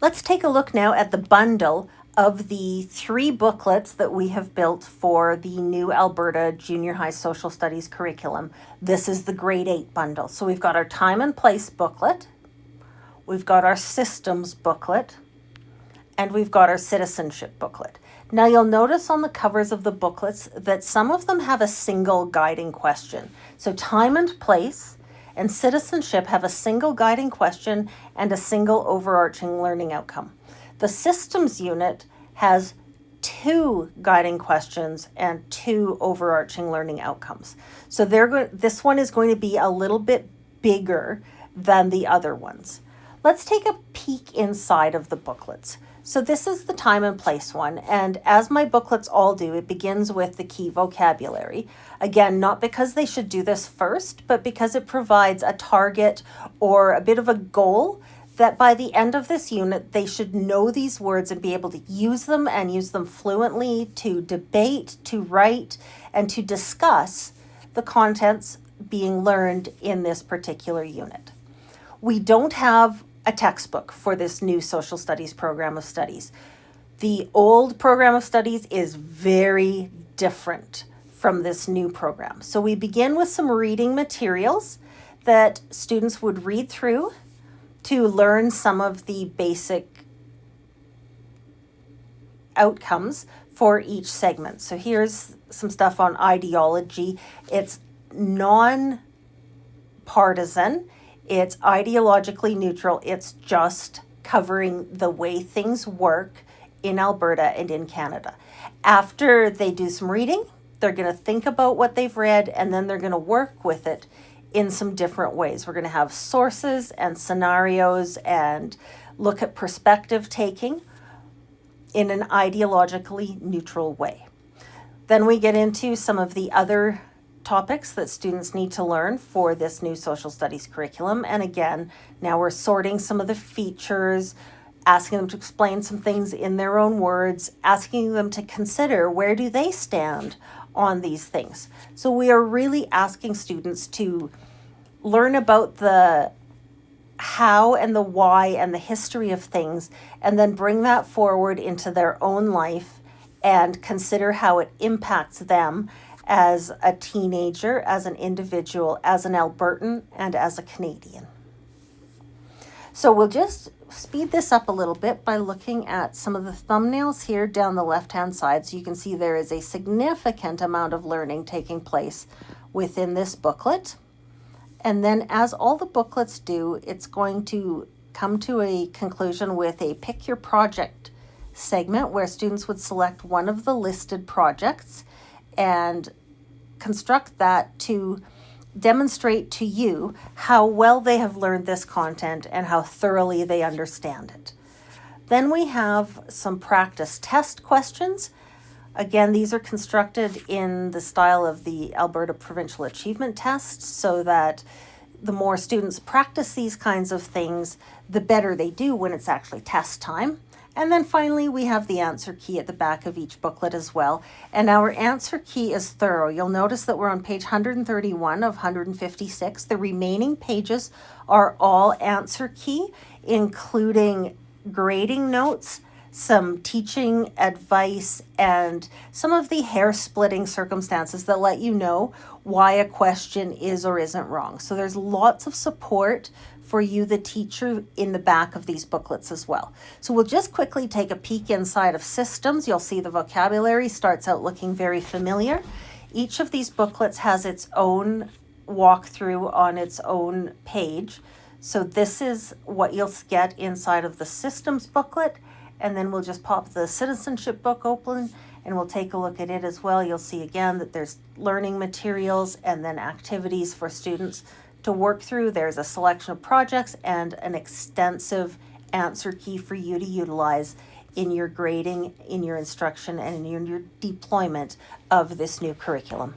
Let's take a look now at the bundle of the 3 booklets that we have built for the new Alberta Junior High Social Studies curriculum. This is the grade 8 bundle. So we've got our time and place booklet, we've got our systems booklet, and we've got our citizenship booklet. Now you'll notice on the covers of the booklets that some of them have a single guiding question. So time and place and citizenship have a single guiding question and a single overarching learning outcome. The systems unit has 2 guiding questions and 2 overarching learning outcomes. So this one is going to be a little bit bigger than the other ones. Let's take a peek inside of the booklets. So this is the time and place one, and as my booklets all do, it begins with the key vocabulary. Again, not because they should do this first, but because it provides a target or a bit of a goal that by the end of this unit, they should know these words and be able to use them and use them fluently to debate, to write, and to discuss the contents being learned in this particular unit. We don't have a textbook for this new social studies program of studies. The old program of studies is very different from this new program. So we begin with some reading materials that students would read through to learn some of the basic outcomes for each segment. So here's some stuff on ideology. It's non-partisan. It's ideologically neutral. It's just covering the way things work in Alberta and in Canada. After they do some reading, they're going to think about what they've read, and then they're going to work with it in some different ways. We're going to have sources and scenarios and look at perspective taking in an ideologically neutral way. Then we get into some of the other topics that students need to learn for this new social studies curriculum. And again, now we're sorting some of the features, asking them to explain some things in their own words, asking them to consider where do they stand on these things. So we are really asking students to learn about the how and the why and the history of things, and then bring that forward into their own life and consider how it impacts them as a teenager, as an individual, as an Albertan, and as a Canadian. So we'll just speed this up a little bit by looking at some of the thumbnails here down the left-hand side. So you can see there is a significant amount of learning taking place within this booklet. And then as all the booklets do, it's going to come to a conclusion with a pick your project segment where students would select one of the listed projects and construct that to demonstrate to you how well they have learned this content and how thoroughly they understand it. Then we have some practice test questions. Again, these are constructed in the style of the Alberta Provincial Achievement Test, so that the more students practice these kinds of things, the better they do when it's actually test time. And then finally, we have the answer key at the back of each booklet as well. And our answer key is thorough. You'll notice that we're on page 131 of 156. The remaining pages are all answer key, including grading notes, some teaching advice, and some of the hair-splitting circumstances that let you know why a question is or isn't wrong. So there's lots of support for you, the teacher, in the back of these booklets as well. So we'll just quickly take a peek inside of systems. You'll see the vocabulary starts out looking very familiar. Each of these booklets has its own walkthrough on its own page. So this is what you'll get inside of the systems booklet, and then we'll just pop the citizenship book open and we'll take a look at it as well. You'll see again that there's learning materials and then activities for students to work through. There's a selection of projects and an extensive answer key for you to utilize in your grading, in your instruction, and in your deployment of this new curriculum.